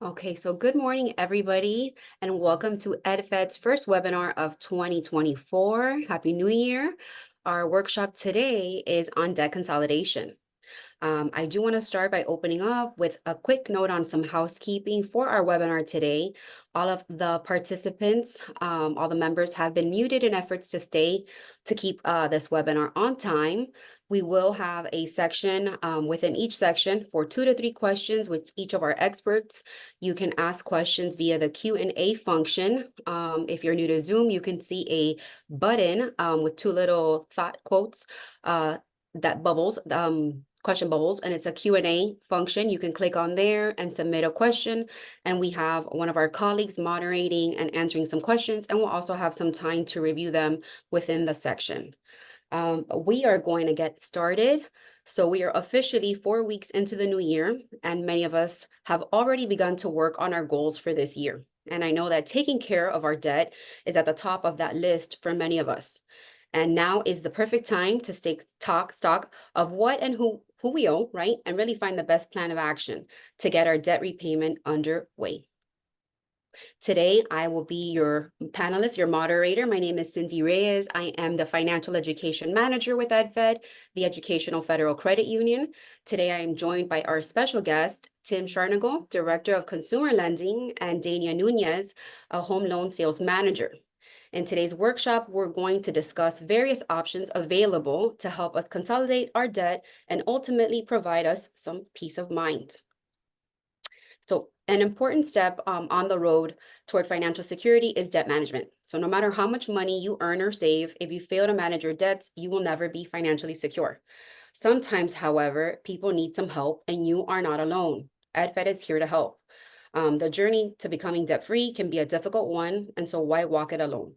Okay, so good morning, everybody, and welcome to EdFed's first webinar of 2024. Happy New Year. Our workshop today is on debt consolidation. I do want to start by opening up with a quick note on some housekeeping for our webinar today. All of the participants, all the members have been muted in efforts to keep this webinar on time. We will have a section within each section for 2 to 3 questions with each of our experts. You can ask questions via the Q&A function. If you're new to Zoom, you can see a button with 2 little thought quotes that bubbles, question bubbles, and it's a Q&A function. You can click on there and submit a question, and we have one of our colleagues moderating and answering some questions, and we'll also have some time to review them within the section. We are going to get started. So we are officially 4 weeks into the new year, and many of us have already begun to work on our goals for this year. And I know that taking care of our debt is at the top of that list for many of us. And now is the perfect time to take stock of what and who we owe, right? And really find the best plan of action to get our debt repayment underway. Today, I will be your panelist, your moderator. My name is Cindy Reyes. I am the Financial Education Manager with EdFed, the Educational Federal Credit Union. Today, I am joined by our special guest, Tim Sharnagle, Director of Consumer Lending, and Dania Nunez, a Home Loan Sales Manager. In today's workshop, we're going to discuss various options available to help us consolidate our debt and ultimately provide us some peace of mind. So an important step on the road toward financial security is debt management. So no matter how much money you earn or save, if you fail to manage your debts, you will never be financially secure. Sometimes, however, people need some help and you are not alone. EdFed is here to help. The journey to becoming debt-free can be a difficult one, and so why walk it alone?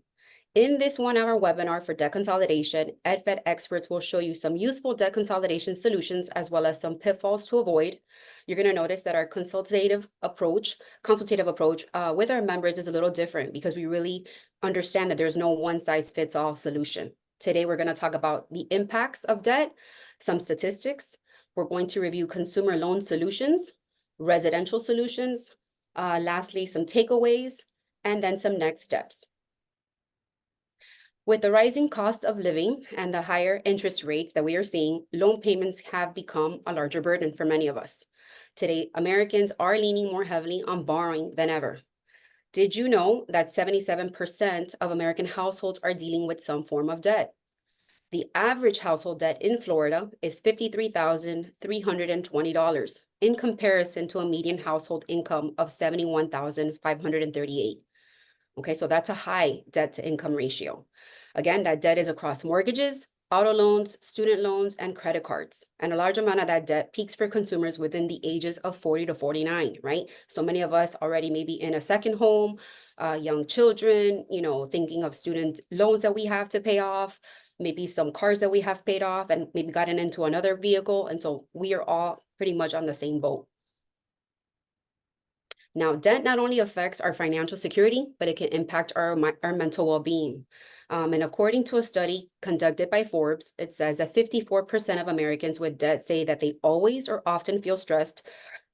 In this 1-hour webinar for debt consolidation, EdFed experts will show you some useful debt consolidation solutions as well as some pitfalls to avoid. You're going to notice that our consultative approach with our members is a little different because we really understand that there's no one-size-fits-all solution. Today, we're going to talk about the impacts of debt, some statistics. We're going to review consumer loan solutions, residential solutions, lastly, some takeaways, and then some next steps. With the rising cost of living and the higher interest rates that we are seeing, loan payments have become a larger burden for many of us. Today, Americans are leaning more heavily on borrowing than ever. Did you know that 77% of American households are dealing with some form of debt? The average household debt in Florida is $53,320 in comparison to a median household income of $71,538. Okay, so that's a high debt to income ratio. Again, that debt is across mortgages, auto loans, student loans, and credit cards. And a large amount of that debt peaks for consumers within the ages of 40 to 49, right? So many of us already maybe in a second home, young children, thinking of student loans that we have to pay off, maybe some cars that we have paid off and maybe gotten into another vehicle. And so we are all pretty much on the same boat. Now, debt not only affects our financial security, but it can impact our mental well-being. And according to a study conducted by Forbes, it says that 54% of Americans with debt say that they always or often feel stressed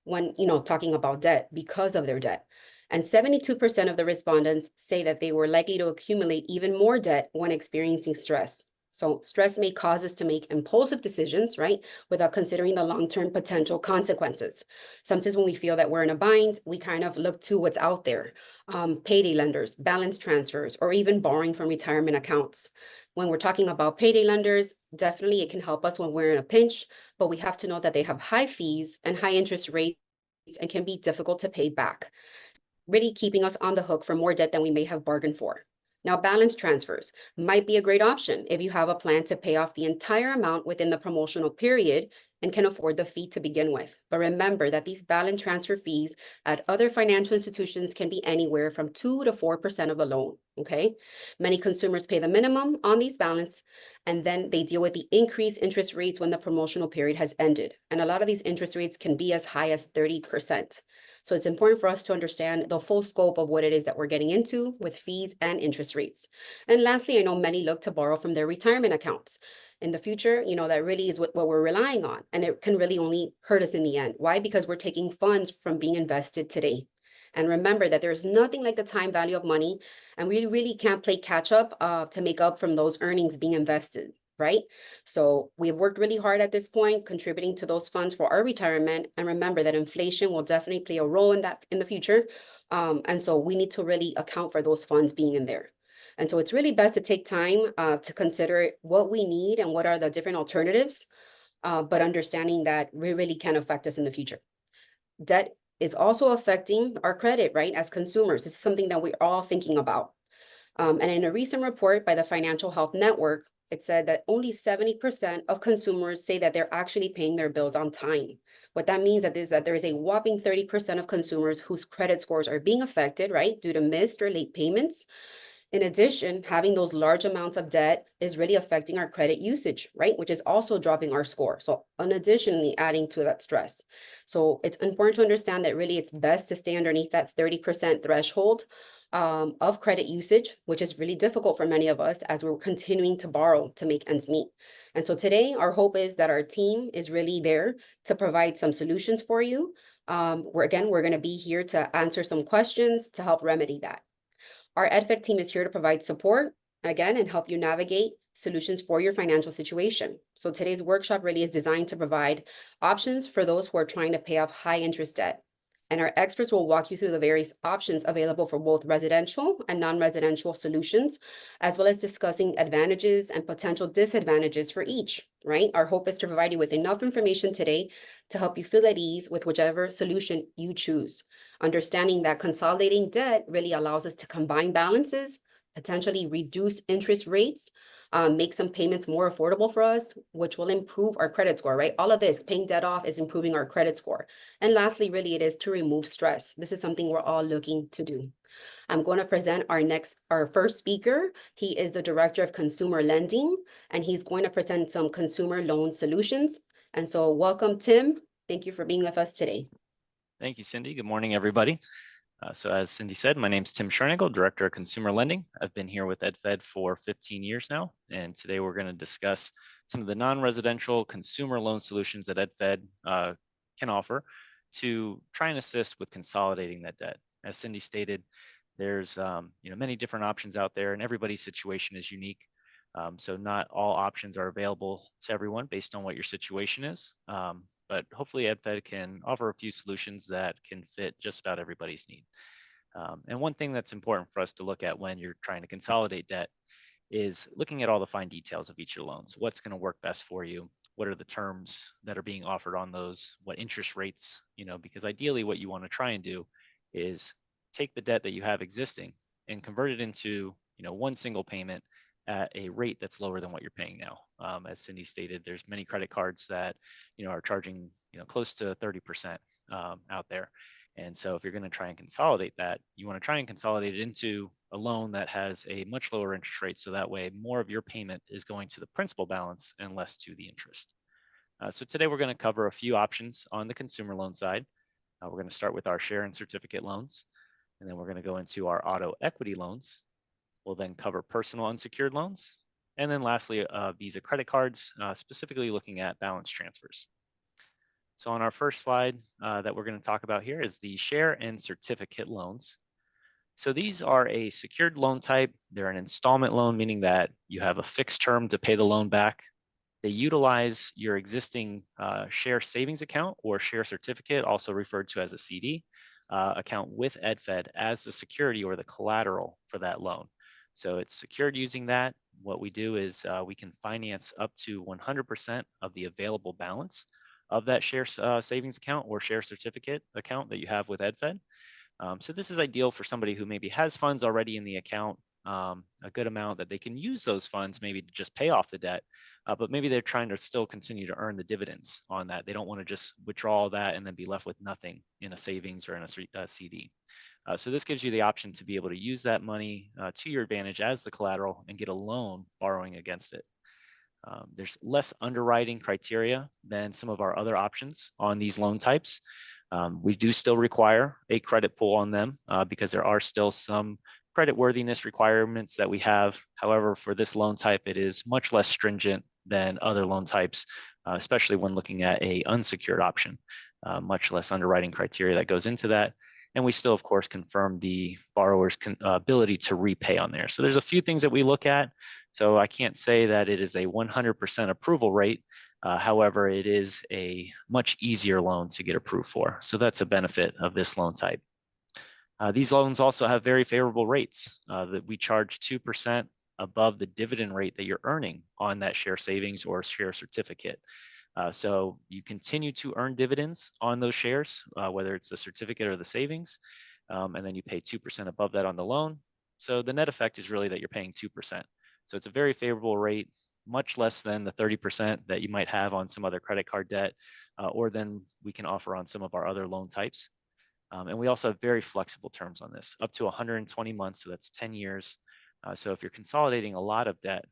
when, talking about debt because of their debt. And 72% of the respondents say that they were likely to accumulate even more debt when experiencing stress. So stress may cause us to make impulsive decisions, right, without considering the long-term potential consequences. Sometimes when we feel that we're in a bind, we kind of look to what's out there, payday lenders, balance transfers, or even borrowing from retirement accounts. When we're talking about payday lenders, definitely it can help us when we're in a pinch, but we have to know that they have high fees and high interest rates and can be difficult to pay back, really keeping us on the hook for more debt than we may have bargained for. Now, balance transfers might be a great option if you have a plan to pay off the entire amount within the promotional period and can afford the fee to begin with. But remember that these balance transfer fees at other financial institutions can be anywhere from 2 to 4% of the loan, okay? Many consumers pay the minimum on these balance, and then they deal with the increased interest rates when the promotional period has ended. And a lot of these interest rates can be as high as 30%. So it's important for us to understand the full scope of what it is that we're getting into with fees and interest rates. And lastly, I know many look to borrow from their retirement accounts. In the future, that really is what we're relying on. And it can really only hurt us in the end. Why? Because we're taking funds from being invested today. And remember that there's nothing like the time value of money, and we really can't play catch up to make up from those earnings being invested, right? So we've worked really hard at this point, contributing to those funds for our retirement. And remember that inflation will definitely play a role in that in the future. And so we need to really account for those funds being in there. And so it's really best to take time to consider what we need and what are the different alternatives, but understanding that we really can affect us in the future. Debt is also affecting our credit, right? As consumers, this is something that we're all thinking about. And in a recent report by the Financial Health Network, it said that only 70% of consumers say that they're actually paying their bills on time. What that means is that there is a whopping 30% of consumers whose credit scores are being affected, right, due to missed or late payments. In addition, having those large amounts of debt is really affecting our credit usage, right? Which is also dropping our score. So, in additionally adding to that stress. So, it's important to understand that really it's best to stay underneath that 30% threshold of credit usage, which is really difficult for many of us as we're continuing to borrow to make ends meet. And so, today, our hope is that our team is really there to provide some solutions for you. We're going to be here to answer some questions to help remedy that. Our EdFed team is here to provide support, again, and help you navigate solutions for your financial situation. So today's workshop really is designed to provide options for those who are trying to pay off high interest debt. And our experts will walk you through the various options available for both residential and non-residential solutions, as well as discussing advantages and potential disadvantages for each, right? Our hope is to provide you with enough information today to help you feel at ease with whichever solution you choose. Understanding that consolidating debt really allows us to combine balances, potentially reduce interest rates, make some payments more affordable for us, which will improve our credit score, right? All of this, paying debt off is improving our credit score. And lastly, really, it is to remove stress. This is something we're all looking to do. I'm going to present our first speaker. He is the Director of Consumer Lending, and he's going to present some consumer loan solutions. And so welcome, Tim. Thank you for being with us today. Thank you, Cindy. Good morning, everybody. So as Cindy said, my name is Tim Schernigal, Director of Consumer Lending. I've been here with EdFed for 15 years now, and today we're going to discuss some of the non-residential consumer loan solutions that EdFed can offer to try and assist with consolidating that debt. As Cindy stated, there's many different options out there, and everybody's situation is unique. So not all options are available to everyone based on what your situation is. But hopefully EdFed can offer a few solutions that can fit just about everybody's need. And one thing that's important for us to look at when you're trying to consolidate debt is looking at all the fine details of each of your loans. What's going to work best for you? What are the terms that are being offered on those? What interest rates? Because ideally what you want to try and do is take the debt that you have existing and convert it into one single payment at a rate that's lower than what you're paying now. As Cindy stated, there's many credit cards that are charging close to 30% out there. And so if you're going to try and consolidate that, you want to try and consolidate it into a loan that has a much lower interest rate. So that way more of your payment is going to the principal balance and less to the interest. So today we're going to cover a few options on the consumer loan side. We're going to start with our share and certificate loans, and then we're going to go into our auto equity loans. We'll then cover personal unsecured loans. And then lastly, Visa credit cards, specifically looking at balance transfers. So on our first slide that we're going to talk about here is the share and certificate loans. So these are a secured loan type. They're an installment loan, meaning that you have a fixed term to pay the loan back. They utilize your existing share savings account or share certificate, also referred to as a CD, account with EdFed as the security or the collateral for that loan. So it's secured using that. What we do is we can finance up to 100% of the available balance of that share savings account or share certificate account that you have with EdFed. So this is ideal for somebody who maybe has funds already in the account, a good amount that they can use those funds maybe to just pay off the debt, but maybe they're trying to still continue to earn the dividends on that. They don't want to just withdraw that and then be left with nothing in a savings or in a CD. So this gives you the option to be able to use that money to your advantage as the collateral and get a loan borrowing against it. There's less underwriting criteria than some of our other options on these loan types. We do still require a credit pull on them because there are still some credit worthiness requirements that we have. However, for this loan type, it is much less stringent than other loan types, especially when looking at a unsecured option. Much less underwriting criteria that goes into that. And we still, of course, confirm the borrower's ability to repay on there. So there's a few things that we look at. So I can't say that it is a 100% approval rate. However, it is a much easier loan to get approved for. So that's a benefit of this loan type. These loans also have very favorable rates that we charge 2% above the dividend rate that you're earning on that share savings or share certificate. So you continue to earn dividends on those shares, whether it's the certificate or the savings, and then you pay 2% above that on the loan. So the net effect is really that you're paying 2%. So it's a very favorable rate, much less than the 30% that you might have on some other credit card debt, or than we can offer on some of our other loan types. And we also have very flexible terms on this, up to 120 months, so that's 10 years. So if you're consolidating a lot of debt,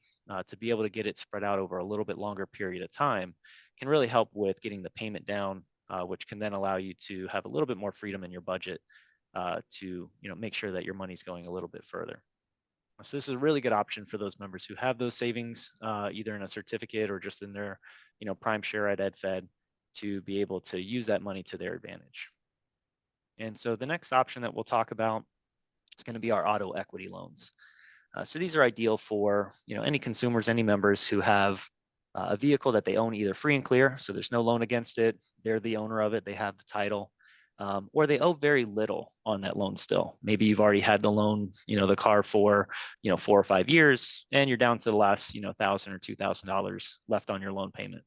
to be able to get it spread out over a little bit longer period of time can really help with getting the payment down, which can then allow you to have a little bit more freedom in your budget to make sure that your money's going a little bit further. So this is a really good option for those members who have those savings, either in a certificate or just in their prime share at EdFed, to be able to use that money to their advantage. And so the next option that we'll talk about is going to be our auto equity loans. So these are ideal for any consumers, any members who have a vehicle that they own either free and clear, so there's no loan against it, they're the owner of it, they have the title, or they owe very little on that loan still. Maybe you've already had the loan, the car for 4 or 5 years, and you're down to the last $1,000 or $2,000 left on your loan payment.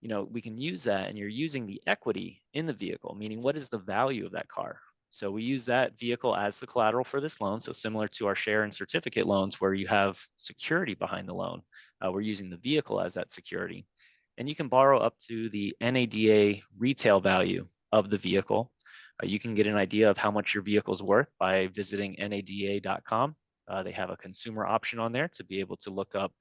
We can use that, and you're using the equity in the vehicle, meaning what is the value of that car? So we use that vehicle as the collateral for this loan. So similar to our share and certificate loans where you have security behind the loan, we're using the vehicle as that security. And you can borrow up to the NADA retail value of the vehicle. You can get an idea of how much your vehicle is worth by visiting nada.com. They have a consumer option on there to be able to look up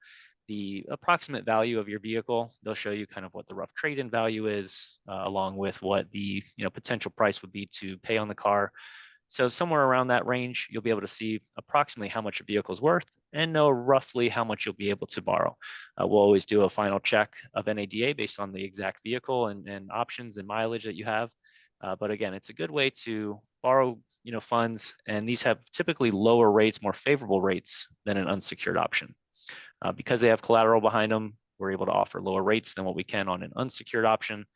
the approximate value of your vehicle. They'll show you kind of what the rough trade-in value is, along with what the potential price would be to pay on the car. So somewhere around that range, you'll be able to see approximately how much your vehicle is worth and know roughly how much you'll be able to borrow. We'll always do a final check of NADA based on the exact vehicle and options and mileage that you have. But again, it's a good way to borrow funds, and these have typically lower rates, more favorable rates than an unsecured option. Because they have collateral behind them, we're able to offer lower rates than what we can on an unsecured option.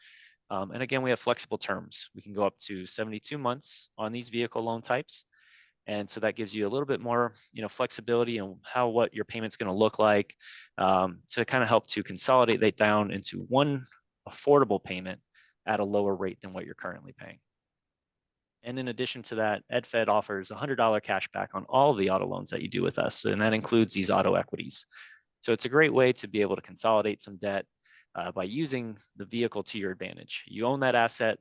And again, we have flexible terms. We can go up to 72 months on these vehicle loan types. And so that gives you a little bit more flexibility in what your payment's going to look like, to kind of help to consolidate that down into one affordable payment at a lower rate than what you're currently paying. And in addition to that, EdFed offers $100 cash back on all of the auto loans that you do with us, and that includes these auto equities. So it's a great way to be able to consolidate some debt by using the vehicle to your advantage. You own that asset,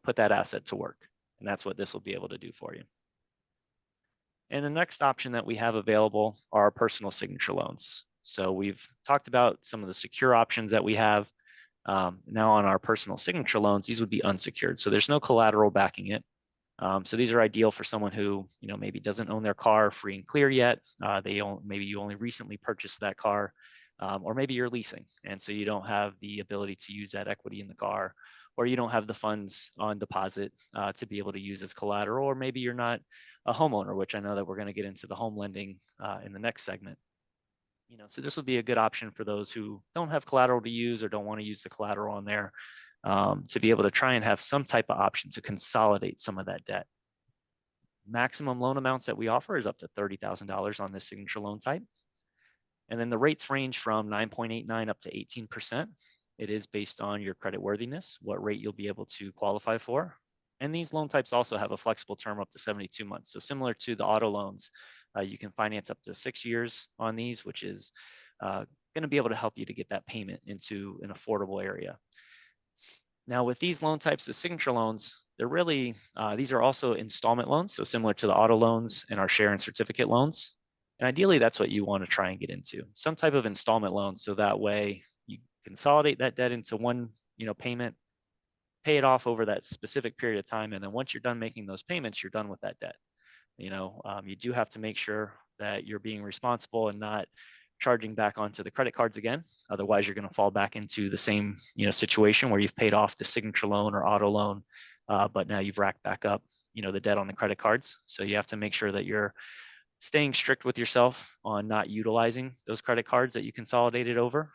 put that asset to work, and that's what this will be able to do for you. And the next option that we have available are personal signature loans. So we've talked about some of the secure options that we have. Now on our personal signature loans, these would be unsecured. So there's no collateral backing it. So these are ideal for someone who, maybe doesn't own their car free and clear yet. Maybe you only recently purchased that car, or maybe you're leasing, and so you don't have the ability to use that equity in the car, or you don't have the funds on deposit to be able to use as collateral, or maybe you're not a homeowner, which I know that we're going to get into the home lending in the next segment. So this would be a good option for those who don't have collateral to use or don't want to use the collateral on there, to be able to try and have some type of option to consolidate some of that debt. Maximum loan amounts that we offer is up to $30,000 on this signature loan type. And then the rates range from 9.89 up to 18%. It is based on your credit worthiness, what rate you'll be able to qualify for. And these loan types also have a flexible term up to 72 months. So similar to the auto loans, you can finance up to 6 years on these, which is going to be able to help you to get that payment into an affordable area. Now with these loan types, the signature loans, they're really, these are also installment loans. So similar to the auto loans and our share and certificate loans. And ideally, that's what you want to try and get into, some type of installment loan. So that way you consolidate that debt into one, payment, pay it off over that specific period of time. And then once you're done making those payments, you're done with that debt. You do have to make sure that you're being responsible and not charging back onto the credit cards again. Otherwise, you're going to fall back into the same situation where you've paid off the signature loan or auto loan but now you've racked back up, the debt on the credit cards. So you have to make sure that you're staying strict with yourself on not utilizing those credit cards that you consolidated over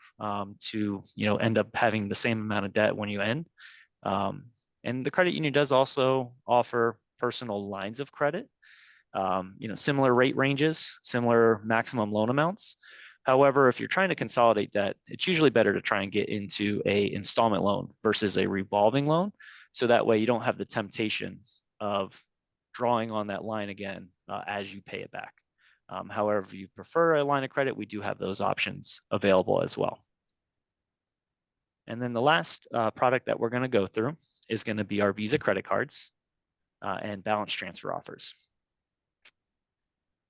to end up having the same amount of debt when you end. And the credit union does also offer personal lines of credit, similar rate ranges, similar maximum loan amounts. However, if you're trying to consolidate debt, it's usually better to try and get into a installment loan versus a revolving loan. So that way you don't have the temptation of drawing on that line again as you pay it back. However, if you prefer a line of credit, we do have those options available as well. And then the last product that we're going to go through is going to be our Visa credit cards and balance transfer offers.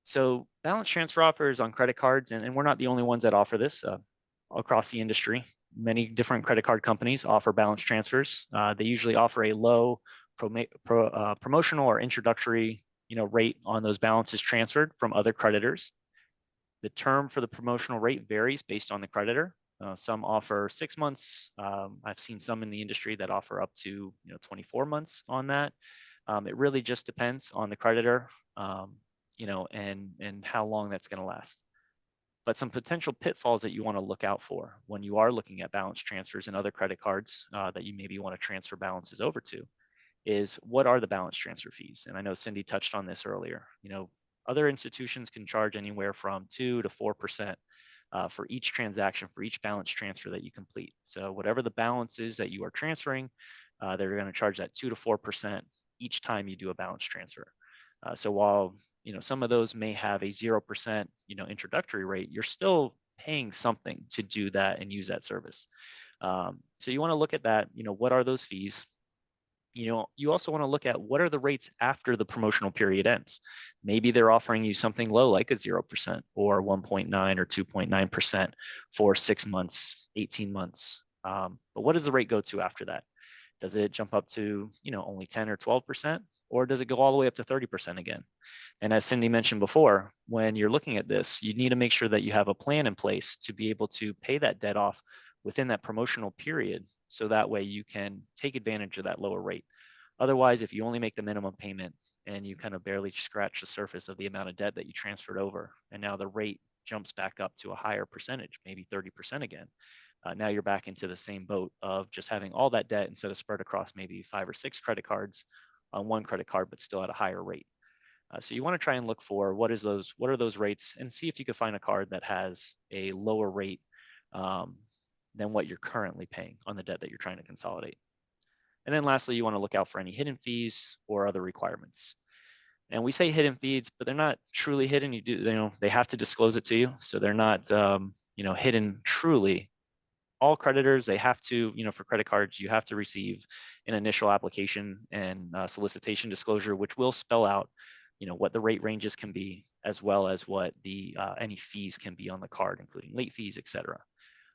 So balance transfer offers on credit cards, and we're not the only ones that offer this across the industry. Many different credit card companies offer balance transfers. They usually offer a low promotional or introductory rate on those balances transferred from other creditors. The term for the promotional rate varies based on the creditor. Some offer 6 months. I've seen some in the industry that offer up to 24 months on that. It really just depends on the creditor, and how long that's going to last. But some potential pitfalls that you want to look out for when you are looking at balance transfers and other credit cards that you maybe want to transfer balances over to is, what are the balance transfer fees? And I know Cindy touched on this earlier. Other institutions can charge anywhere from 2 to 4% for each transaction, for each balance transfer that you complete. So whatever the balance is that you are transferring, they're going to charge that 2 to 4% each time you do a balance transfer. So while some of those may have a 0% introductory rate, you're still paying something to do that and use that service. So you want to look at that. What are those fees? You also want to look at what are the rates after the promotional period ends. Maybe they're offering you something low like a 0% or 1.9 or 2.9% for 6 months, 18 months. But what does the rate go to after that? Does it jump up to only 10 or 12%, or does it go all the way up to 30% again? And as Cindy mentioned before, when you're looking at this, you need to make sure that you have a plan in place to be able to pay that debt off within that promotional period, so that way you can take advantage of that lower rate. Otherwise, if you only make the minimum payment and you kind of barely scratch the surface of the amount of debt that you transferred over, and now the rate jumps back up to a higher percentage, maybe 30% again, now you're back into the same boat of just having all that debt instead of spread across maybe 5 or 6 credit cards on one credit card, but still at a higher rate. So you want to try and look for what are those rates, and see if you can find a card that has a lower rate than what you're currently paying on the debt that you're trying to consolidate. And then lastly, you want to look out for any hidden fees or other requirements. And we say hidden fees, but they're not truly hidden. They have to disclose it to you, so they're not hidden truly. All creditors, they have to, for credit cards, you have to receive an initial application and solicitation disclosure, which will spell out, what the rate ranges can be, as well as what the any fees can be on the card, including late fees, etc.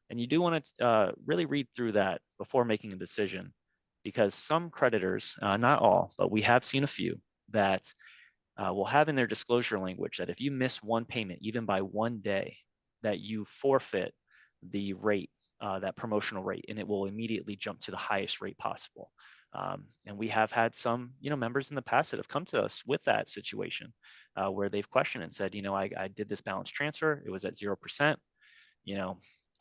And you do want to really read through that before making a decision, because some creditors, not all, but we have seen a few that will have in their disclosure language that if you miss one payment, even by 1 day, that you forfeit the rate, that promotional rate, and it will immediately jump to the highest rate possible. And we have had some, members in the past that have come to us with that situation where they've questioned and said, I did this balance transfer, it was at 0%.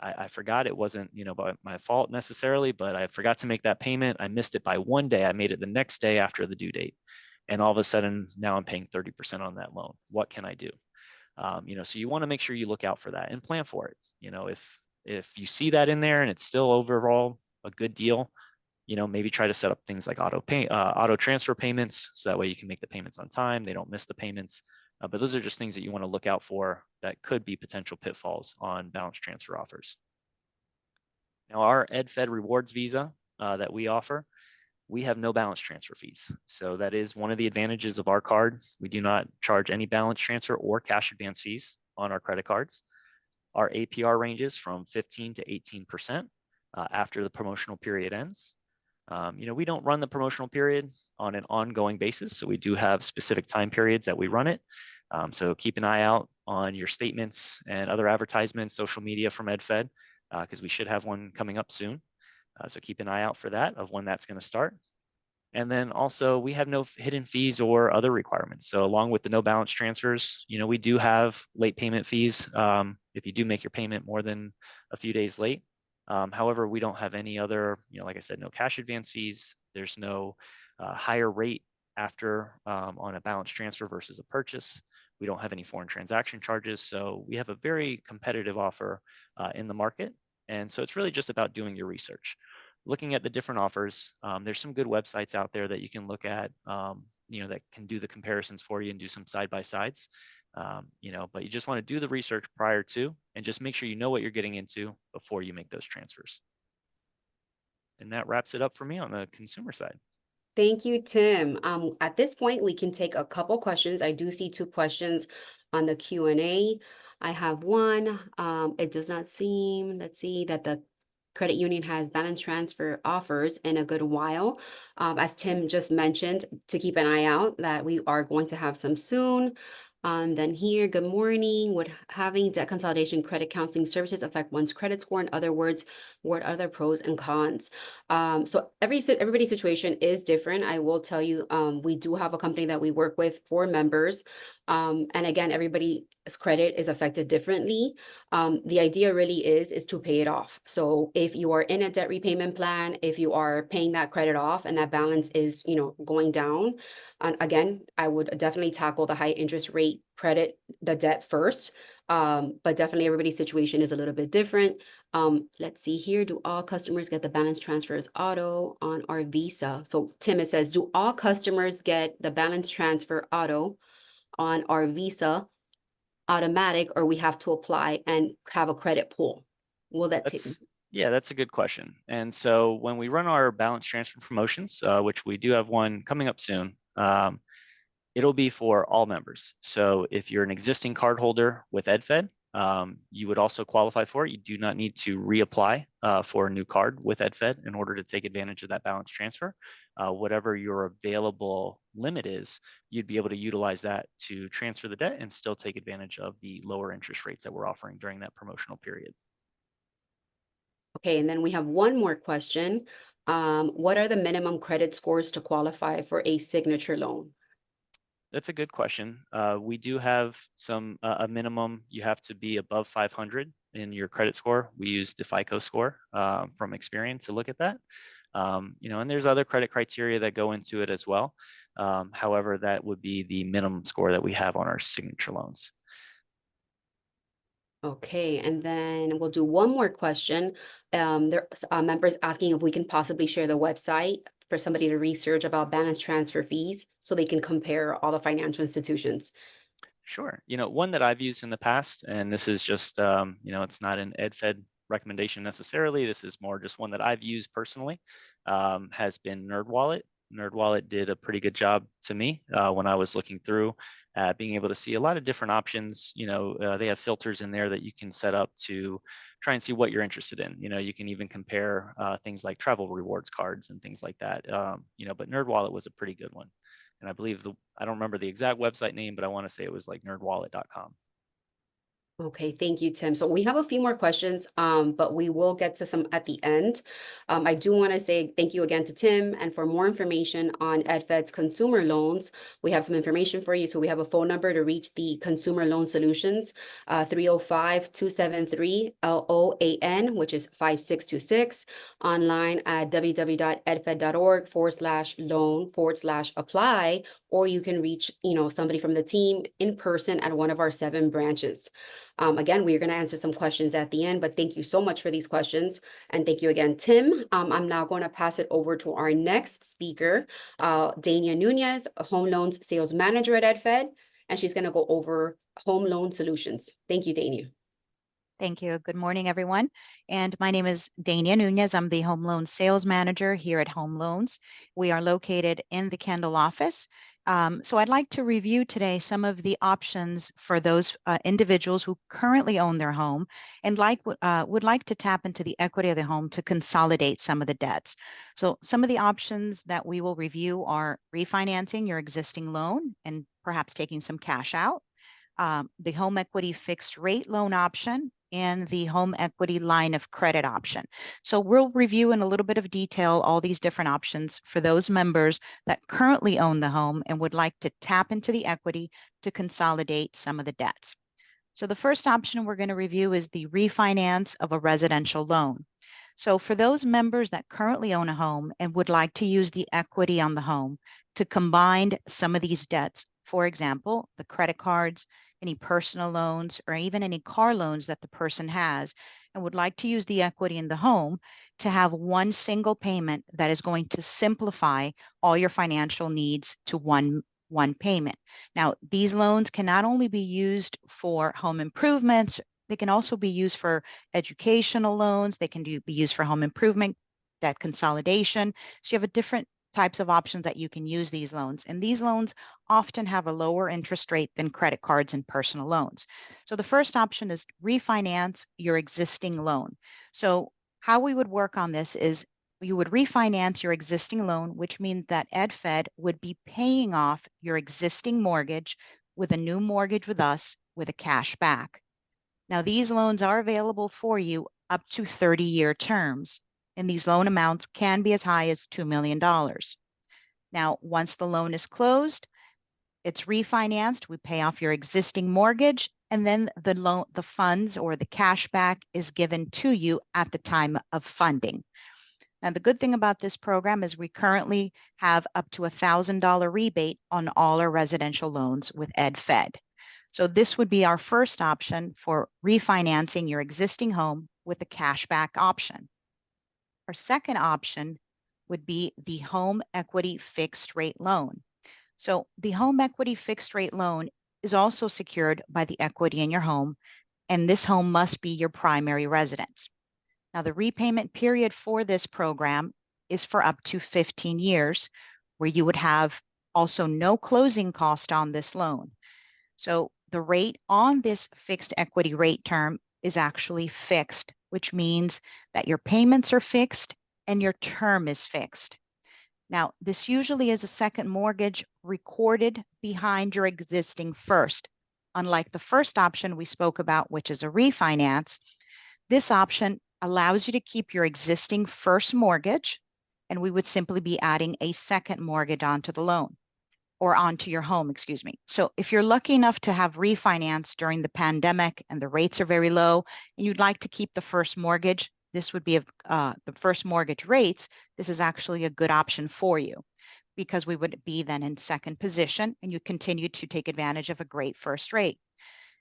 I forgot, it wasn't, by my fault necessarily, but I forgot to make that payment. I missed it by 1 day. I made it the next day after the due date. And all of a sudden, now I'm paying 30% on that loan. What can I do? So you want to make sure you look out for that and plan for it. If you see that in there and it's still overall a good deal, maybe try to set up things like auto transfer payments, so that way you can make the payments on time. They don't miss the payments. But those are just things that you want to look out for that could be potential pitfalls on balance transfer offers. Now, our EdFed Rewards Visa that we offer, we have no balance transfer fees. So that is one of the advantages of our card. We do not charge any balance transfer or cash advance fees on our credit cards. Our APR ranges from 15 to 18% after the promotional period ends. We don't run the promotional period on an ongoing basis, so we do have specific time periods that we run it. So keep an eye out on your statements and other advertisements, social media from EdFed, because we should have one coming up soon. So keep an eye out for that, of when that's going to start. And then also we have no hidden fees or other requirements. So along with the no balance transfers, we do have late payment fees if you do make your payment more than a few days late. However, we don't have any other, like I said, no cash advance fees. There's no higher rate after on a balance transfer versus a purchase. We don't have any foreign transaction charges. So we have a very competitive offer in the market. And so it's really just about doing your research, looking at the different offers. There's some good websites out there that you can look at, that can do the comparisons for you and do some side by sides. But you just want to do the research prior to, and just make sure you know what you're getting into before you make those transfers. And that wraps it up for me on the consumer side. Thank you, Tim. At this point, we can take a couple questions. I do see two questions on the Q&A. I have one. It does not seem, let's see, that the credit union has balance transfer offers in a good while. As Tim just mentioned, to keep an eye out that we are going to have some soon. Then here, good morning. Would having debt consolidation credit counseling services affect one's credit score? In other words, what are the pros and cons? So everybody's situation is different. I will tell you, we do have a company that we work with for members. And again, everybody's credit is affected differently. The idea really is to pay it off. So if you are in a debt repayment plan, if you are paying that credit off and that balance is, going down, again, I would definitely tackle the high interest rate credit, the debt first. But definitely everybody's situation is a little bit different. Let's see here. Do all customers get the balance transfers auto on our Visa? So Tim, it says, do all customers get the balance transfer auto on our Visa automatic, or we have to apply and have a credit pull? Will that take? That's a good question. And so when we run our balance transfer promotions, which we do have one coming up soon, it'll be for all members. So if you're an existing cardholder with EdFed, you would also qualify for it. You do not need to reapply for a new card with EdFed in order to take advantage of that balance transfer. Whatever your available limit is, you'd be able to utilize that to transfer the debt and still take advantage of the lower interest rates that we're offering during that promotional period. Okay, and then we have one more question. What are the minimum credit scores to qualify for a signature loan? That's a good question. We do have a minimum. You have to be above 500 in your credit score. We use the FICO score from Experian to look at that. And there's other credit criteria that go into it as well. However, that would be the minimum score that we have on our signature loans. Okay, and then we'll do one more question. There are members asking if we can possibly share the website for somebody to research about balance transfer fees so they can compare all the financial institutions. Sure. One that I've used in the past, and this is just, it's not an EdFed recommendation necessarily. This is more just one that I've used personally, has been NerdWallet. NerdWallet did a pretty good job to me when I was looking through being able to see a lot of different options. They have filters in there that you can set up to try and see what you're interested in. You can even compare things like travel rewards cards and things like that. But NerdWallet was a pretty good one. And I believe I don't remember the exact website name, but I want to say it was like nerdwallet.com. Okay, thank you, Tim. So we have a few more questions, but we will get to some at the end. I do want to say thank you again to Tim. And for more information on EdFed's consumer loans, we have some information for you. So we have a phone number to reach the Consumer Loan Solutions, 305-273-LOAN, which is 5626, online at www.edfed.org/loan/apply, or you can reach, somebody from the team in person at one of our 7 branches. Again, we are going to answer some questions at the end, but thank you so much for these questions. And thank you again, Tim. I'm now going to pass it over to our next speaker, Dania Nunez, a home loans sales manager at EdFed, and she's going to go over home loan solutions. Thank you, Dania. Thank you. Good morning, everyone. And my name is Dania Nunez. I'm the home loan sales manager here at Home Loans. We are located in the Kendall office. So I'd like to review today some of the options for those individuals who currently own their home and would like to tap into the equity of the home to consolidate some of the debts. So some of the options that we will review are refinancing your existing loan and perhaps taking some cash out, the home equity fixed rate loan option, in the home equity line of credit option. So we'll review in a little bit of detail all these different options for those members that currently own the home and would like to tap into the equity to consolidate some of the debts. So the first option we're going to review is the refinance of a residential loan. So for those members that currently own a home and would like to use the equity on the home to combine some of these debts, for example, the credit cards, any personal loans, or even any car loans that the person has, and would like to use the equity in the home to have one single payment that is going to simplify all your financial needs to one payment. Now, these loans can not only be used for home improvements, they can also be used for educational loans. They can be used for home improvement, debt consolidation. So you have a different types of options that you can use these loans. And these loans often have a lower interest rate than credit cards and personal loans. So the first option is refinance your existing loan. So how we would work on this is you would refinance your existing loan, which means that EdFed would be paying off your existing mortgage with a new mortgage with us with a cash back. Now, these loans are available for you up to 30-year terms, and these loan amounts can be as high as $2 million. Now, once the loan is closed, it's refinanced, we pay off your existing mortgage, and then the funds or the cash back is given to you at the time of funding. Now, the good thing about this program is we currently have up to $1,000 rebate on all our residential loans with EdFed. So this would be our first option for refinancing your existing home with a cashback option. Our second option would be the home equity fixed rate loan. So the home equity fixed rate loan is also secured by the equity in your home, and this home must be your primary residence. Now, the repayment period for this program is for up to 15 years, where you would have also no closing cost on this loan. So the rate on this fixed equity rate term is actually fixed, which means that your payments are fixed and your term is fixed. Now, this usually is a second mortgage recorded behind your existing first. Unlike the first option we spoke about, which is a refinance, this option allows you to keep your existing first mortgage, and we would simply be adding a second mortgage onto the loan. Or onto your home, excuse me. So if you're lucky enough to have refinance during the pandemic and the rates are very low and you'd like to keep the first mortgage, this would be the first mortgage rates. This is actually a good option for you because we would be then in second position and you continue to take advantage of a great first rate.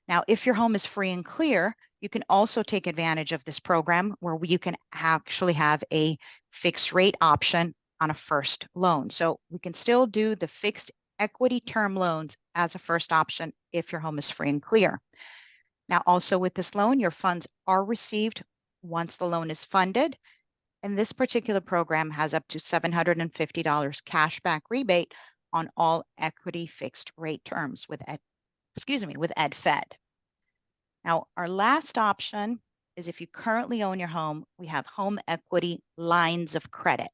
Now, if your home is free and clear, you can also take advantage of this program where you can actually have a fixed rate option on a first loan. So we can still do the fixed equity term loans as a first option if your home is free and clear. Now, also with this loan, your funds are received once the loan is funded. And this particular program has up to $750 cashback rebate on all equity fixed rate terms with EdFed. Now, our last option is if you currently own your home, we have home equity lines of credit.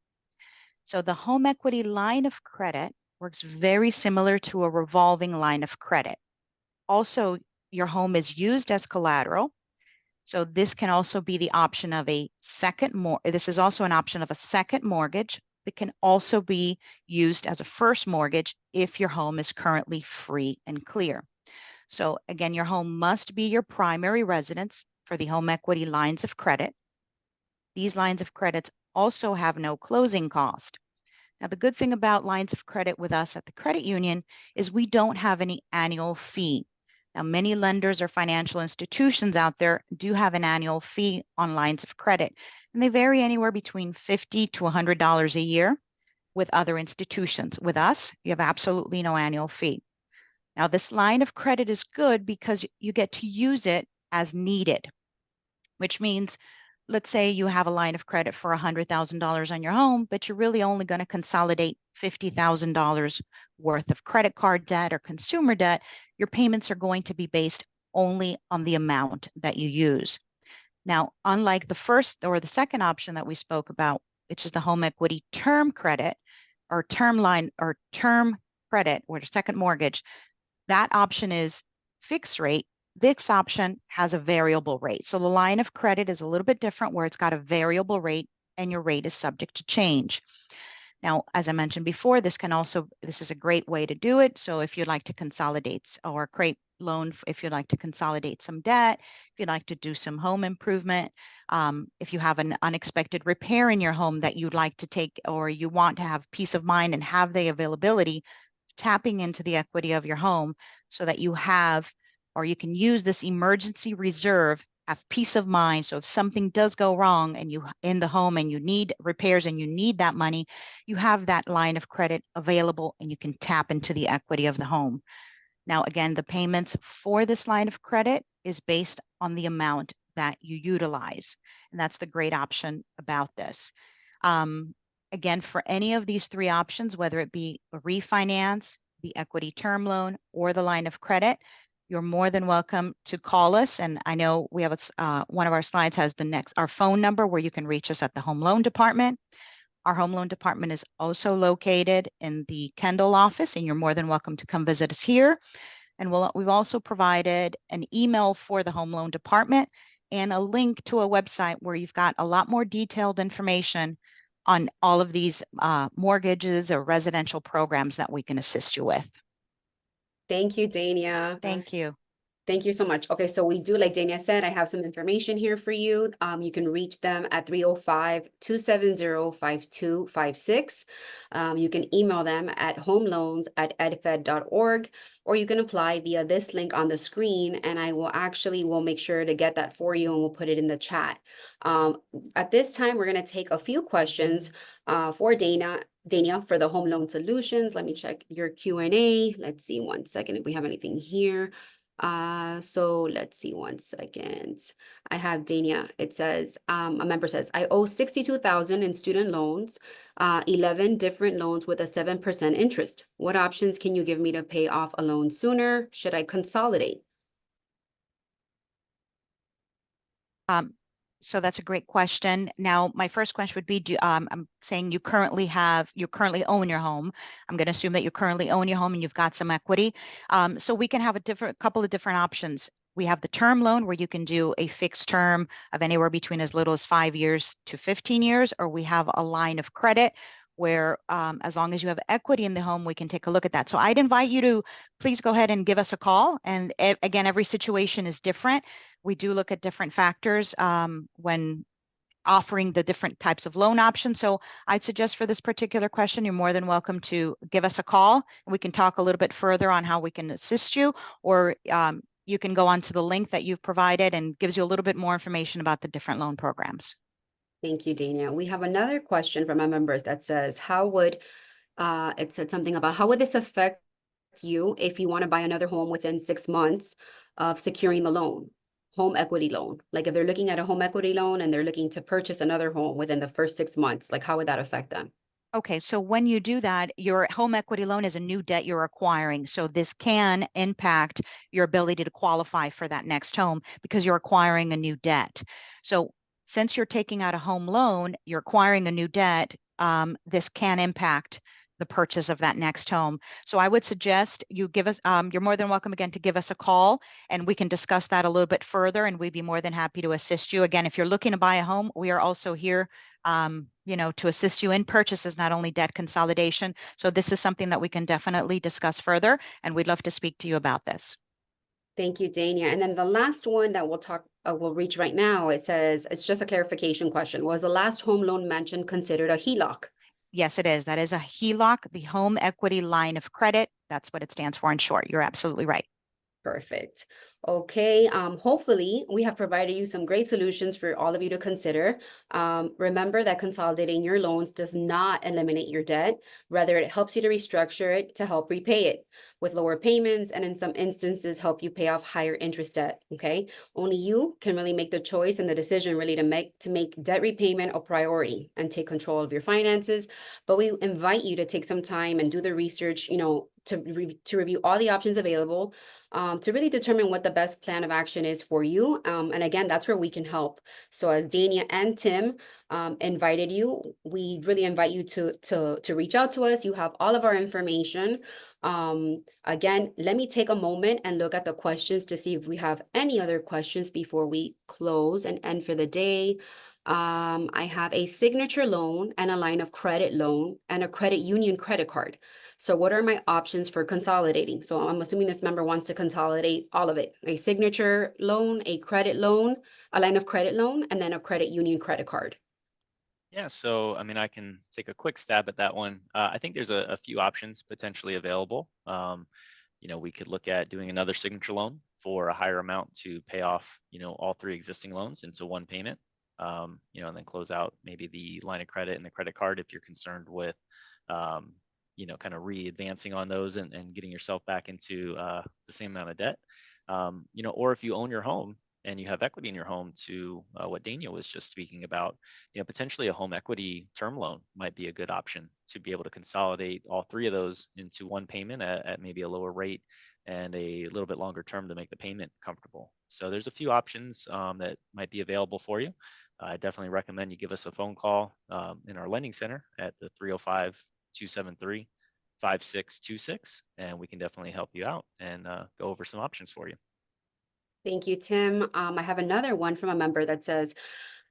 So the home equity line of credit works very similar to a revolving line of credit. Also, your home is used as collateral. So this can also be the option of this is also an option of a second mortgage that can also be used as a first mortgage if your home is currently free and clear. So again, your home must be your primary residence for the home equity lines of credit. These lines of credits also have no closing cost. Now, the good thing about lines of credit with us at the credit union is we don't have any annual fee. Now, many lenders or financial institutions out there do have an annual fee on lines of credit, and they vary anywhere between $50 to $100 a year with other institutions. With us, you have absolutely no annual fee. Now, this line of credit is good because you get to use it as needed, which means let's say you have a line of credit for $100,000 on your home, but you're really only going to consolidate $50,000 worth of credit card debt or consumer debt. Your payments are going to be based only on the amount that you use. Now, unlike the first or the second option that we spoke about, which is the home equity term credit or term line or term credit or second mortgage, that option is fixed rate. this option has a variable rate. So the line of credit is a little bit different where it's got a variable rate and your rate is subject to change. Now, as I mentioned before, this is a great way to do it. So if you'd like to consolidate or create loan, if you'd like to consolidate some debt, if you'd like to do some home improvement, if you have an unexpected repair in your home that you'd like to take, or you want to have peace of mind and have the availability, tapping into the equity of your home so that you have, or you can use this emergency reserve, have peace of mind. So if something does go wrong and you in the home and you need repairs and you need that money, you have that line of credit available and you can tap into the equity of the home. Now, again, the payments for this line of credit is based on the amount that you utilize. And that's the great option about this. Again, for any of these three options, whether it be a refinance, the equity term loan, or the line of credit, you're more than welcome to call us. And I know we have one of our slides has our phone number where you can reach us at the home loan department. Our home loan department is also located in the Kendall office, and you're more than welcome to come visit us here. And we've also provided an email for the home loan department and a link to a website where you've got a lot more detailed information on all of these mortgages or residential programs that we can assist you with. Thank you, Dania. Thank you. Thank you so much. Okay, so we do, like Dania said, I have some information here for you. You can reach them at 305-270-5256. You can email them at homeloans@edfed.org, or you can apply via this link on the screen, and I will make sure to get that for you and we'll put it in the chat. At this time, we're going to take a few questions for Dania for the home loan solutions. Let me check your Q&A. Let's see one second if we have anything here. So let's see one second. I have Dania. It says, a member says, I owe $62,000 in student loans, 11 different loans with a 7% interest. What options can you give me to pay off a loan sooner? Should I consolidate? So that's a great question. Now, my first question would be, I'm saying you currently own your home. I'm going to assume that you currently own your home and you've got some equity. So we can have a couple of different options. We have the term loan where you can do a fixed term of anywhere between as little as 5 years to 15 years, or we have a line of credit where as long as you have equity in the home, we can take a look at that. So I'd invite you to please go ahead and give us a call. And again, every situation is different. We do look at different factors when offering the different types of loan options. So I'd suggest for this particular question, you're more than welcome to give us a call. And we can talk a little bit further on how we can assist you, or you can go onto the link that you've provided and gives you a little bit more information about the different loan programs. Thank you, Dania. We have another question from our members that says, it said something about how would this affect you if you want to buy another home within 6 months of securing the loan? Home equity loan. Like if they're looking at a home equity loan and they're looking to purchase another home within the first 6 months, like how would that affect them? Okay, so when you do that, your home equity loan is a new debt you're acquiring. So this can impact your ability to qualify for that next home because you're acquiring a new debt. So since you're taking out a home loan, you're acquiring a new debt, this can impact the purchase of that next home. So I would suggest you give us, you're more than welcome again to give us a call and we can discuss that a little bit further and we'd be more than happy to assist you. Again, if you're looking to buy a home, we are also here to assist you in purchases, not only debt consolidation. So this is something that we can definitely discuss further and we'd love to speak to you about this. Thank you, Dania. And then the last one that we'll reach right now, it says, it's just a clarification question. Was the last home loan mentioned considered a HELOC? Yes, it is. That is a HELOC, the home equity line of credit. That's what it stands for in short. You're absolutely right. Perfect. Okay, hopefully we have provided you some great solutions for all of you to consider. Remember that consolidating your loans does not eliminate your debt. Rather, it helps you to restructure it to help repay it with lower payments and in some instances help you pay off higher interest debt, okay? Only you can really make the choice and the decision really to make debt repayment a priority and take control of your finances. But we invite you to take some time and do the research, to review all the options available, to really determine what the best plan of action is for you. And again, that's where we can help. So as Dania and Tim invited you, we really invite you to reach out to us. You have all of our information. Again, let me take a moment and look at the questions to see if we have any other questions before we close and end for the day. I have a signature loan and a line of credit loan and a credit union credit card. So what are my options for consolidating? So I'm assuming this member wants to consolidate all of it. A signature loan, a credit loan, a line of credit loan, and then a credit union credit card. Yeah, so I mean, I can take a quick stab at that one. I think there's a few options potentially available. We could look at doing another signature loan for a higher amount to pay off, all three existing loans into one payment. And then close out maybe the line of credit and the credit card if you're concerned with, kind of re-advancing on those and getting yourself back into the same amount of debt. Or if you own your home and you have equity in your home, to what Dania was just speaking about, potentially a home equity term loan might be a good option to be able to consolidate all three of those into one payment at maybe a lower rate and a little bit longer term to make the payment comfortable. So there's a few options that might be available for you. I definitely recommend you give us a phone call in our lending center at the 305-273-5626, and we can definitely help you out and go over some options for you. Thank you, Tim. I have another one from a member that says,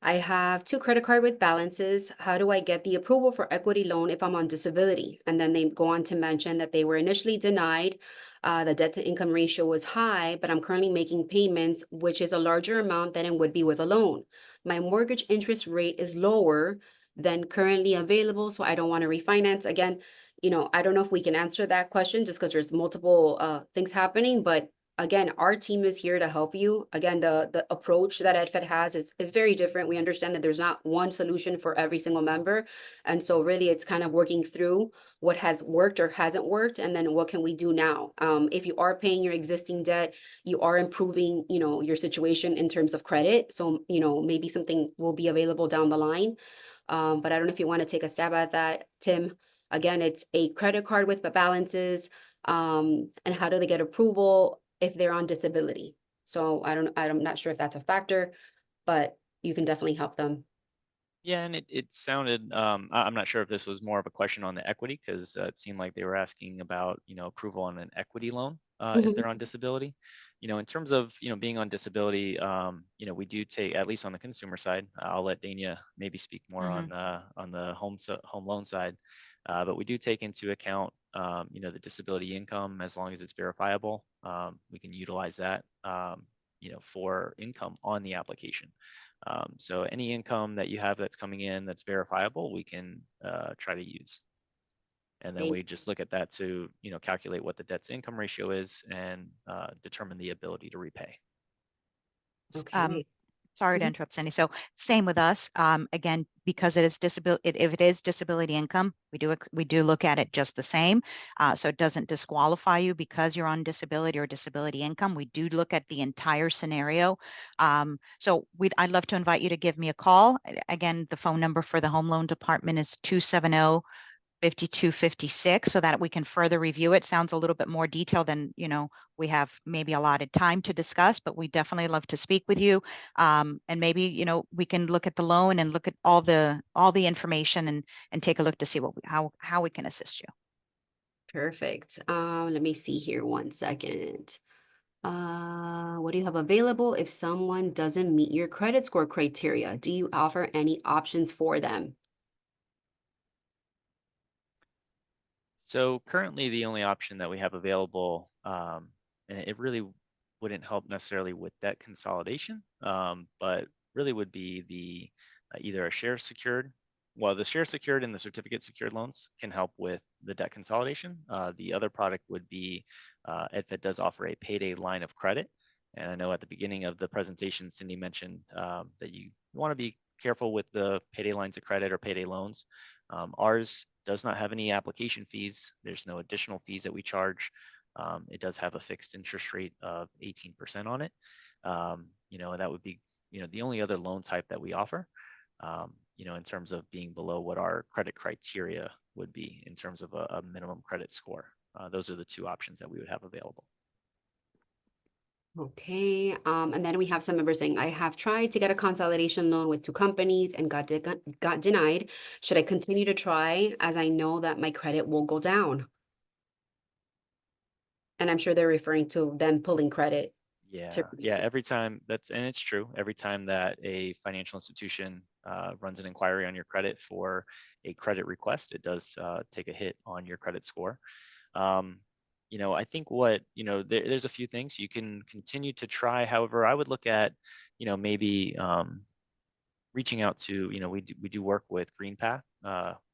I have 2 credit card with balances. How do I get the approval for equity loan if I'm on disability? And then they go on to mention that they were initially denied. The debt to income ratio was high, but I'm currently making payments, which is a larger amount than it would be with a loan. My mortgage interest rate is lower than currently available, so I don't want to refinance. Again, I don't know if we can answer that question just because there's multiple things happening, but again, our team is here to help you. Again, the approach that EdFed has is very different. We understand that there's not one solution for every single member. And so really it's kind of working through what has worked or hasn't worked, and then what can we do now? If you are paying your existing debt, you are improving, your situation in terms of credit. So, maybe something will be available down the line. But I don't know if you want to take a stab at that, Tim. Again, it's a credit card with balances. And how do they get approval if they're on disability? So I'm not sure if that's a factor, but you can definitely help them. Yeah, and it sounded, I'm not sure if this was more of a question on the equity, because it seemed like they were asking about, approval on an equity loan if they're on disability. In terms of, being on disability, we do take, at least on the consumer side, I'll let Dania maybe speak more on the home loan side, but we do take into account, the disability income as long as it's verifiable. We can utilize that, for income on the application. So any income that you have that's coming in that's verifiable, we can try to use. And then we just look at that to, calculate what the debt to income ratio is and determine the ability to repay. Okay. Sorry to interrupt, Cindy. So same with us. Again, because it is disability, if it is disability income, we do look at it just the same. So it doesn't disqualify you because you're on disability or disability income. We do look at the entire scenario. So I'd love to invite you to give me a call. Again, the phone number for the home loan department is 270-5256, so that we can further review it. Sounds a little bit more detailed than we have maybe allotted time to discuss, but we definitely love to speak with you. And maybe we can look at the loan and look at all the information and take a look to see how we can assist you. Perfect. Let me see here 1 second. What do you have available if someone doesn't meet your credit score criteria? Do you offer any options for them? So currently the only option that we have available, and it really wouldn't help necessarily with debt consolidation, but really would be the either a share secured. Well, the share secured and the certificate secured loans can help with the debt consolidation. The other product would be EdFed does offer a payday line of credit. And I know at the beginning of the presentation, Cindy mentioned that you want to be careful with the payday lines of credit or payday loans. Ours does not have any application fees. There's no additional fees that we charge. It does have a fixed interest rate of 18% on it. And that would be, the only other loan type that we offer, in terms of being below what our credit criteria would be in terms of a minimum credit score. Those are the two options that we would have available. Okay, and then we have some members saying, I have tried to get a consolidation loan with two companies and got denied. Should I continue to try as I know that my credit will go down? And I'm sure they're referring to them pulling credit. Yeah, every time and it's true, every time that a financial institution runs an inquiry on your credit for a credit request, it does take a hit on your credit score. I think there's a few things you can continue to try. However, I would look at, maybe reaching out to, we do work with GreenPath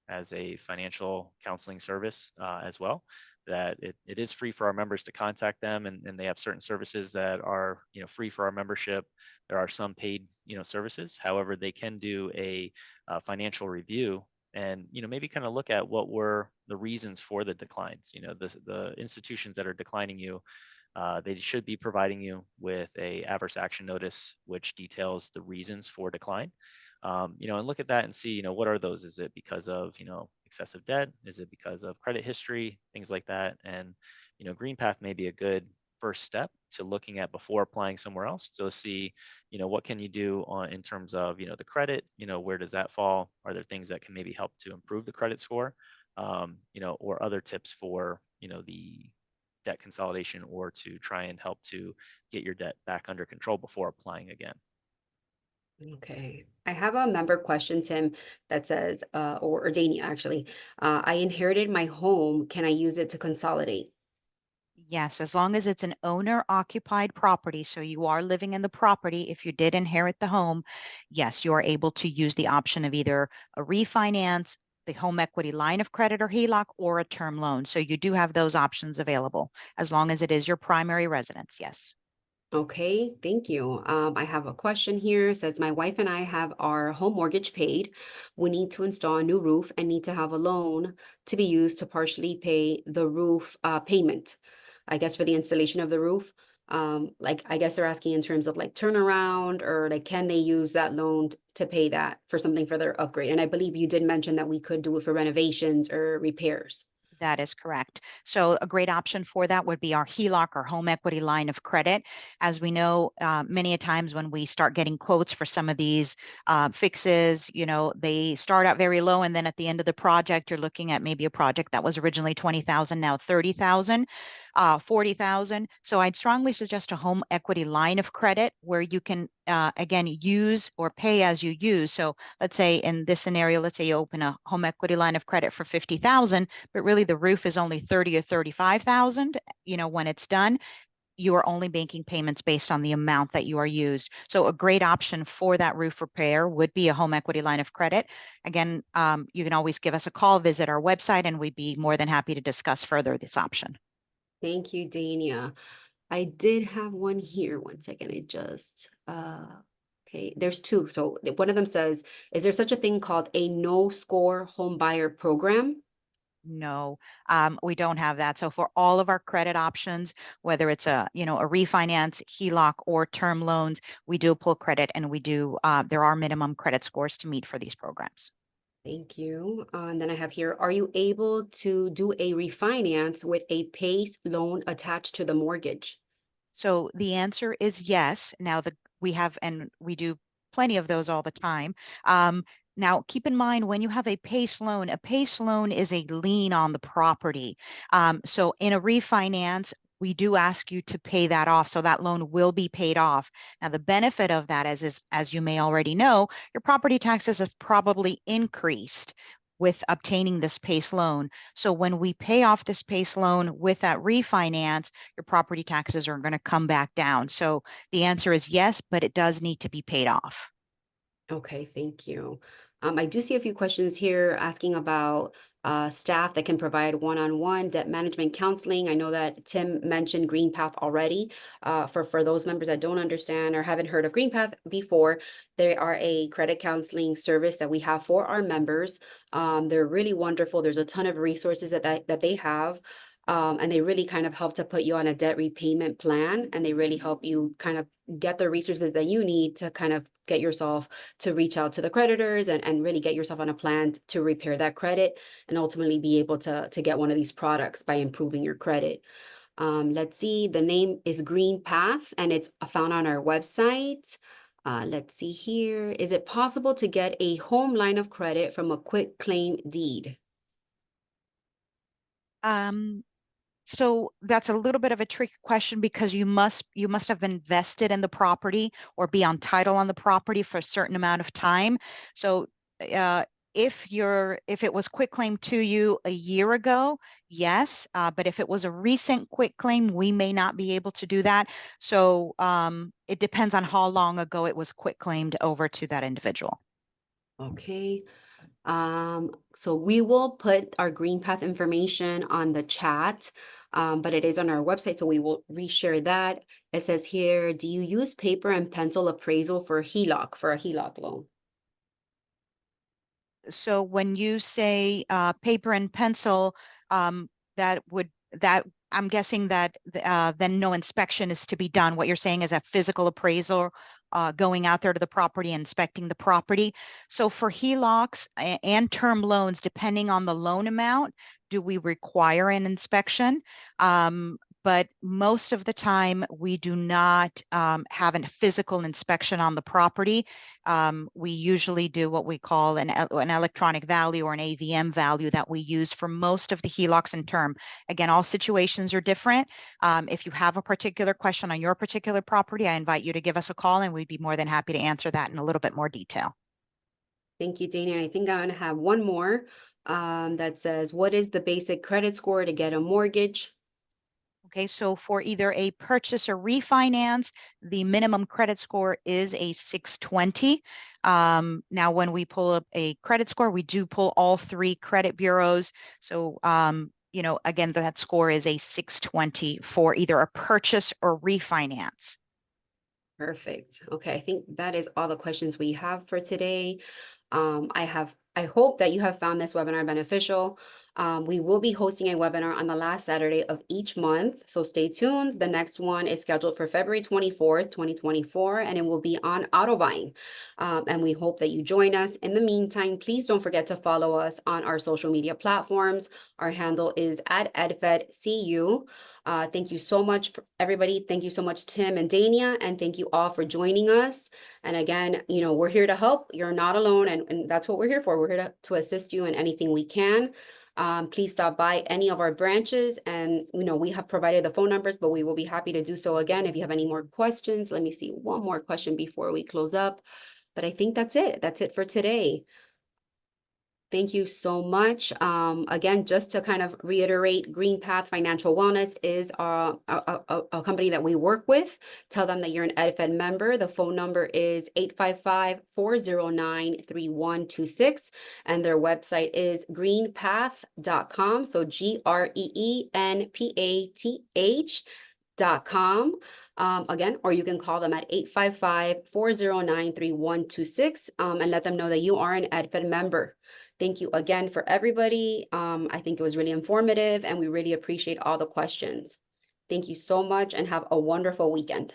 as a financial counseling service as well. That it is free for our members to contact them, and they have certain services that are free for our membership. There are some paid services. However, they can do a financial review and maybe kind of look at what were the reasons for the declines. The institutions that are declining you, they should be providing you with a adverse action notice, which details the reasons for decline. And look at that and see, what are those? Is it because of, excessive debt? Is it because of credit history? Things like that. And, GreenPath may be a good first step to looking at before applying somewhere else to see, what can you do in terms of, the credit, where does that fall? Are there things that can maybe help to improve the credit score? Or other tips for, the debt consolidation, or to try and help to get your debt back under control before applying again. Okay, I have a member question, Tim, that says, or Dania actually, I inherited my home. Can I use it to consolidate? Yes, as long as it's an owner occupied property, so you are living in the property, if you did inherit the home, yes, you are able to use the option of either a refinance, the home equity line of credit or HELOC, or a term loan. So you do have those options available as long as it is your primary residence. Yes. Okay, thank you. I have a question here. It says, my wife and I have our home mortgage paid. We need to install a new roof and need to have a loan to be used to partially pay the roof payment, I guess, for the installation of the roof. Like, I guess they're asking in terms of like turnaround, or like, can they use that loan to pay that for something for their upgrade? And I believe you did mention that we could do it for renovations or repairs. That is correct. So a great option for that would be our HELOC or home equity line of credit. As we know, many a times when we start getting quotes for some of these fixes, they start out very low, and then at the end of the project, you're looking at maybe a project that was originally 20,000, now 30,000. 40,000. So I'd strongly suggest a home equity line of credit where you can, again, use or pay as you use. So let's say in this scenario, let's say you open a home equity line of credit for 50,000, but really the roof is only 30 or 35,000, when it's done. You are only making payments based on the amount that you are used. So a great option for that roof repair would be a home equity line of credit. Again, you can always give us a call, visit our website, and we'd be more than happy to discuss further this option. Thank you, Dania. I did have one here. One second. Okay, there's two. So one of them says, is there such a thing called a no score home buyer program? No, we don't have that. So for all of our credit options, whether it's a refinance, HELOC, or term loans, we do pull credit, and there are minimum credit scores to meet for these programs. Thank you. And then I have here, are you able to do a refinance with a PACE loan attached to the mortgage? So the answer is yes. Now we do plenty of those all the time. Now, keep in mind when you have a PACE loan is a lien on the property. So in a refinance, we do ask you to pay that off. So that loan will be paid off. Now, the benefit of that is as you may already know, your property taxes have probably increased with obtaining this PACE loan. So when we pay off this PACE loan with that refinance, your property taxes are going to come back down. So the answer is yes, but it does need to be paid off. Okay, thank you. I do see a few questions here asking about staff that can provide one-on-one debt management counseling. I know that Tim mentioned GreenPath already. For those members that don't understand or haven't heard of GreenPath before, they are a credit counseling service that we have for our members. They're really wonderful. There's a ton of resources that they have. And they really kind of help to put you on a debt repayment plan, and they really help you kind of get the resources that you need to kind of get yourself to reach out to the creditors and really get yourself on a plan to repair that credit and ultimately be able to get one of these products by improving your credit. Let's see, the name is Green Path and it's found on our website. Let's see here. Is it possible to get a home line of credit from a quick claim deed? So that's a little bit of a tricky question because you must have invested in the property or be on title on the property for a certain amount of time. So if it was quitclaim to you a year ago, yes, but if it was a recent quitclaim, we may not be able to do that. So it depends on how long ago it was quitclaimed over to that individual. Okay. So we will put our Green Path information on the chat, but it is on our website, so we will reshare that. It says here, do you use paper and pencil appraisal for a HELOC loan? So when you say paper and pencil, that I'm guessing that then no inspection is to be done. What you're saying is a physical appraisal going out there to the property, inspecting the property. So for HELOCs and term loans, depending on the loan amount, do we require an inspection? But most of the time, we do not have a physical inspection on the property. We usually do what we call an electronic value or an AVM value that we use for most of the HELOCs in term. Again, all situations are different. If you have a particular question on your particular property, I invite you to give us a call and we'd be more than happy to answer that in a little bit more detail. Thank you, Dana. I think I'm going to have one more that says, what is the basic credit score to get a mortgage? Okay, so for either a purchase or refinance, the minimum credit score is a 620. Now, when we pull up a credit score, we do pull all three credit bureaus. So, again, that score is a 620 for either a purchase or refinance. Perfect. Okay, I think that is all the questions we have for today. I hope that you have found this webinar beneficial. We will be hosting a webinar on the last Saturday of each month, so stay tuned. The next one is scheduled for February 24th, 2024, and it will be on auto buying. And we hope that you join us. In the meantime, please don't forget to follow us on our social media platforms. Our handle is @EdFedCU. Thank you so much, everybody. Thank you so much, Tim and Dania, and thank you all for joining us. And again, we're here to help. You're not alone, and that's what we're here for. We're here to assist you in anything we can. Please stop by any of our branches, and we have provided the phone numbers, but we will be happy to do so again if you have any more questions. Let me see one more question before we close up, but I think that's it. That's it for today. Thank you so much. Again, just to kind of reiterate, Green Path Financial Wellness is a company that we work with. Tell them that you're an EdFed member. The phone number is 855-409-3126. And their website is greenpath.com. So GREENPATH.com. Again, or you can call them at 855-409-3126 and let them know that you are an EdFed member. Thank you again for everybody. I think it was really informative and we really appreciate all the questions. Thank you so much and have a wonderful weekend.